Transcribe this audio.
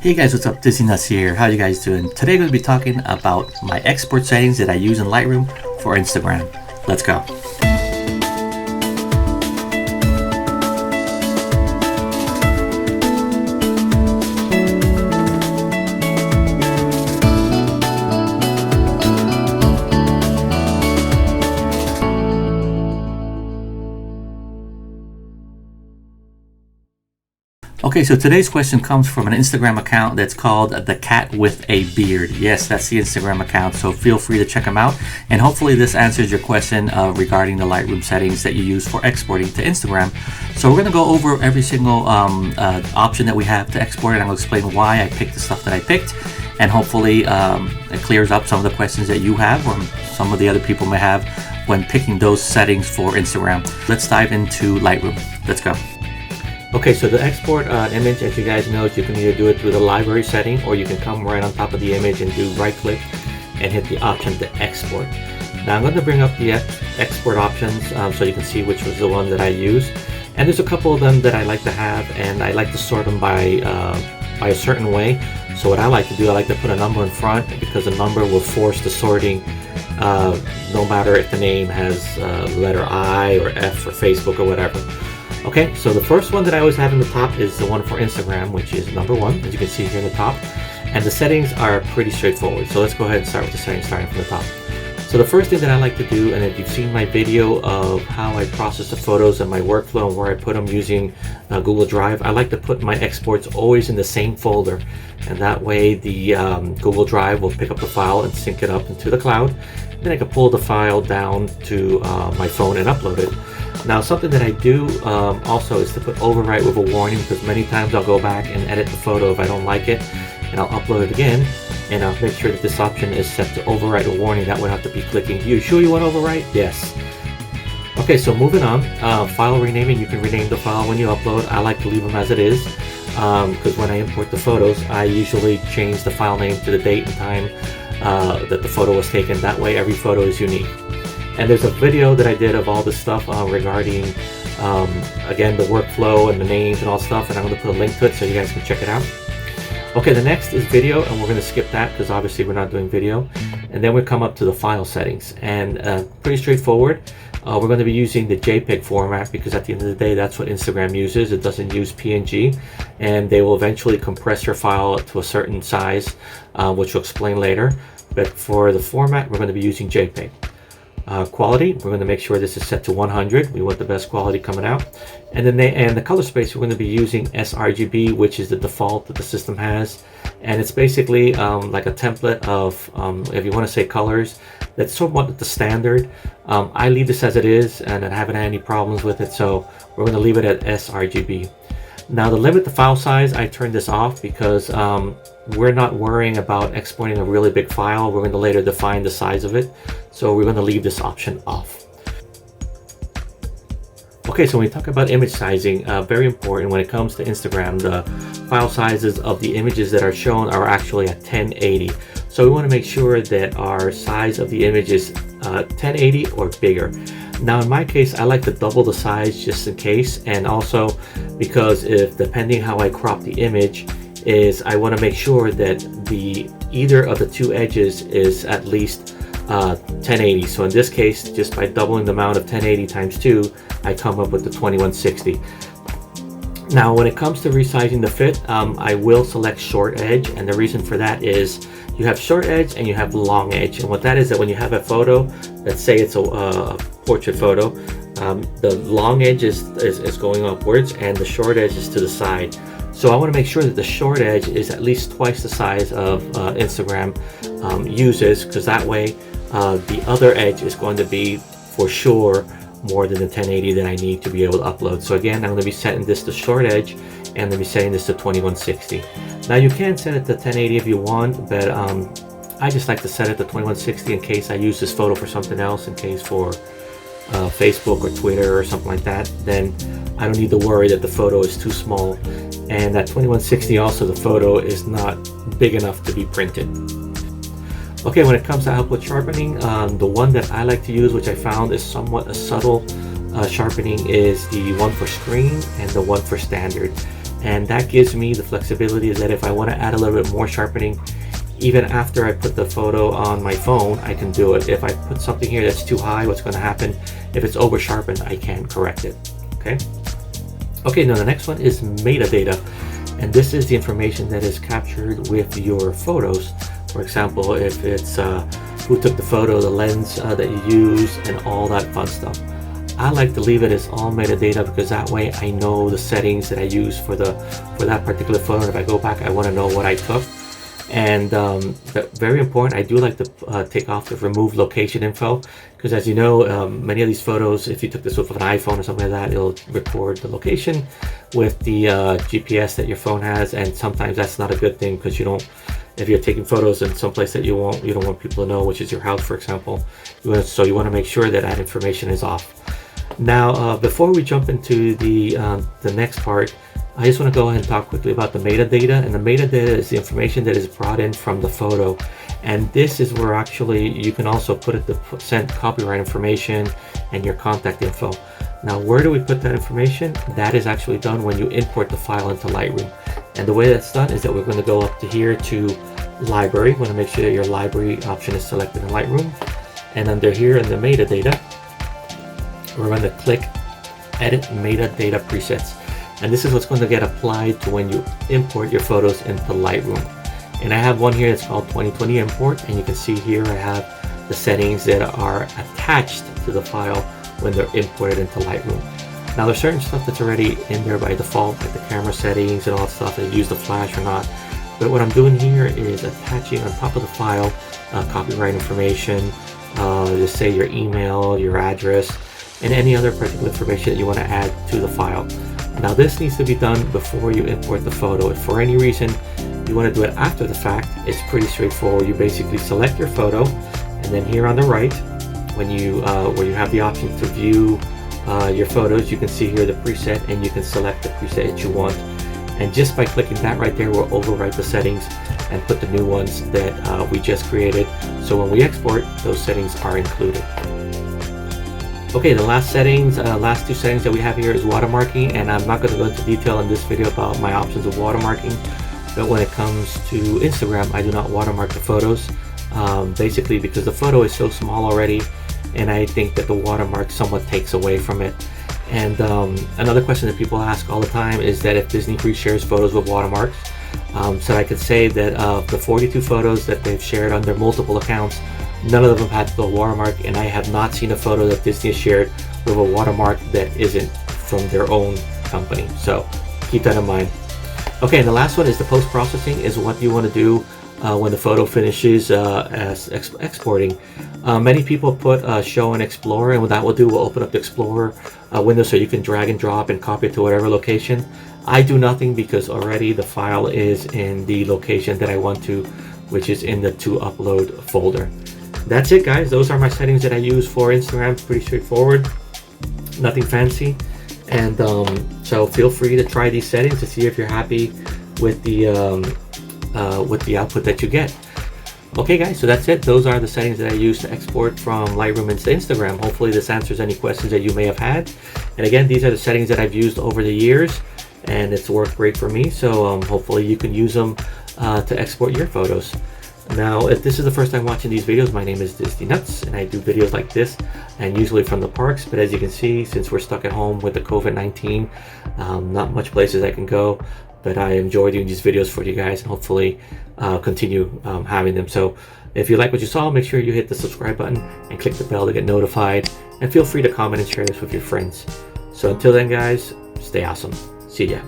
Hey guys, what's up? Dizzy Nuts here. How you guys doing? Today I'm going to be talking about my export settings that I use in Lightroom for Instagram. Let's go. Okay, so today's question comes from an Instagram account that's called The Cat with a Beard. Yes, that's the Instagram account, so feel free to check them out. And hopefully this answers your question regarding the Lightroom settings that you use for exporting to Instagram. So we're going to go over every single option that we have to export, and I'm going to explain why I picked the stuff that I picked. And hopefully it clears up some of the questions that you have or some of the other people may have when picking those settings for Instagram. Let's dive into Lightroom. Let's go. Okay, so to export an image, as you guys know, you can either do it through the library setting, or you can come right on top of the image and do right click and hit the option to export. Now I'm going to bring up the export options so you can see which was the one that I use. And there's a couple of them that I like to have, and I like to sort them by a certain way. So what I like to do, I like to put a number in front, because a number will force the sorting no matter if the name has letter I or F or Facebook or whatever. Okay, so the first one that I always have in the top is the one for Instagram, which is number one, as you can see here in the top. And the settings are pretty straightforward. So let's go ahead and start with the settings starting from the top. So the first thing that I like to do, and if you've seen my video of how I process the photos and my workflow and where I put them using Google Drive, I like to put my exports always in the same folder. And that way the Google Drive will pick up the file and sync it up into the cloud. Then I can pull the file down to my phone and upload it. Now something that I do also is to put overwrite with a warning, because many times I'll go back and edit the photo if I don't like it, and I'll upload it again, and I'll make sure that this option is set to overwrite a warning. That would have to be clicking. You sure you want overwrite? Yes. Okay, so moving on, file renaming. You can rename the file when you upload. I like to leave them as it is, because when I import the photos, I usually change the file name to the date and time that the photo was taken. That way every photo is unique. And there's a video that I did of all this stuff regarding, again, the workflow and the names and all stuff, and I'm going to put a link to it so you guys can check it out. Okay, the next is video, and we're going to skip that because obviously we're not doing video. And then we come up to the file settings, and pretty straightforward. We're going to be using the JPEG format, because at the end of the day, that's what Instagram uses. It doesn't use PNG, and they will eventually compress your file to a certain size, which we'll explain later. But for the format, we're going to be using JPEG. Quality, we're going to make sure this is set to 100. We want the best quality coming out. And then the color space, we're going to be using sRGB, which is the default that the system has. And it's basically like a template of, if you want to say colors, that's somewhat the standard. I leave this as it is, and I haven't had any problems with it, so we're going to leave it at sRGB. Now to limit the file size, I turned this off because we're not worrying about exporting a really big file. We're going to later define the size of it, so we're going to leave this option off. Okay, so when we talk about image sizing, very important when it comes to Instagram, the file sizes of the images that are shown are actually at 1080. So we want to make sure that our size of the image is 1080 or bigger. Now in my case, I like to double the size just in case, and also because if depending how I crop the image is, I want to make sure that either of the two edges is at least 1080. So in this case, just by doubling the amount of 1080 times 2, I come up with the 2160. Now when it comes to resizing the fit, I will select short edge, and the reason for that is you have short edge and you have long edge. And what that is, that when you have a photo, let's say it's a portrait photo, the long edge is going upwards and the short edge is to the side. So I want to make sure that the short edge is at least twice the size of Instagram uses, because that way the other edge is going to be for sure more than the 1080 that I need to be able to upload. So again, I'm going to be setting this to short edge, and I'm going to be setting this to 2160. Now you can set it to 1080 if you want, but I just like to set it to 2160 in case I use this photo for something else, in case for Facebook or Twitter or something like that. Then I don't need to worry that the photo is too small. And at 2160 also, the photo is not big enough to be printed. Okay, when it comes to output sharpening, the one that I like to use, which I found is somewhat a subtle sharpening, is the one for screen and the one for standard. and that gives me the flexibility that if I want to add a little bit more sharpening, even after I put the photo on my phone, I can do it. If I put something here that's too high, what's going to happen? If it's over sharpened, I can correct it. Okay, now the next one is metadata, and this is the information that is captured with your photos. For example, if it's who took the photo, the lens that you use, and all that fun stuff. I like to leave it as all metadata because that way I know the settings that I use for that particular photo. If I go back, I want to know what I took. And very important, I do like to take off the remove location info, because as you know, many of these photos, if you took this with an iPhone or something like that, it'll record the location with the GPS that your phone has, and sometimes that's not a good thing because you don't. If you're taking photos in some place that you don't want people to know, which is your house, for example, so you want to make sure that that information is off. Now, before we jump into the next part, I just want to go ahead and talk quickly about the metadata. And the metadata is the information that is brought in from the photo. And this is where actually you can also put it to send copyright information and your contact info. Now, where do we put that information? That is actually done when you import the file into Lightroom. And the way that's done is that we're going to go up to here to library. We want to make sure that your library option is selected in Lightroom. And under here in the metadata, we're going to click edit metadata presets. And this is what's going to get applied to when you import your photos into Lightroom. And I have one here that's called 2020 import, and you can see here I have the settings that are attached to the file when they're imported into Lightroom. Now there's certain stuff that's already in there by default, like the camera settings and all that stuff, that use the flash or not. But what I'm doing here is attaching on top of the file copyright information, just say your email, your address, and any other particular information that you want to add to the file. Now this needs to be done before you import the photo. If for any reason you want to do it after the fact, it's pretty straightforward. You basically select your photo, and then here on the right, when you where you have the option to view your photos, you can see here the preset, and you can select the preset that you want. And just by clicking that right there, we'll overwrite the settings and put the new ones that we just created. So when we export, those settings are included. Okay, the last two settings that we have here is watermarking, and I'm not going to go into detail in this video about my options of watermarking, but when it comes to Instagram, I do not watermark the photos, basically because the photo is so small already, and I think that the watermark somewhat takes away from it. And another question that people ask all the time is that if Disney reshares photos with watermarks, so I could say that the 42 photos that they've shared on their multiple accounts, none of them had the watermark, and I have not seen a photo that Disney has shared with a watermark that isn't from their own company. So keep that in mind. Okay, and the last one is the post-processing, is what you want to do when the photo finishes as exporting. Many people put show and explore, and what that will do will open up the Explorer window so you can drag and drop and copy it to whatever location. I do nothing because already the file is in the location that I want to, which is in the to upload folder. That's it, guys. Those are my settings that I use for Instagram. Pretty straightforward, nothing fancy. And so feel free to try these settings to see if you're happy with the output that you get. Okay, guys, so that's it. Those are the settings that I use to export from Lightroom into Instagram. Hopefully this answers any questions that you may have had. And again, these are the settings that I've used over the years, and it's worked great for me. So hopefully you can use them to export your photos. Now, if this is the first time watching these videos, my name is Disney Nuts, and I do videos like this, and usually from the parks. But as you can see, since we're stuck at home with the COVID-19, not much places I can go. But I enjoy doing these videos for you guys, and hopefully continue having them. So if you like what you saw, make sure you hit the subscribe button and click the bell to get notified. And feel free to comment and share this with your friends. So until then, guys, stay awesome. See ya.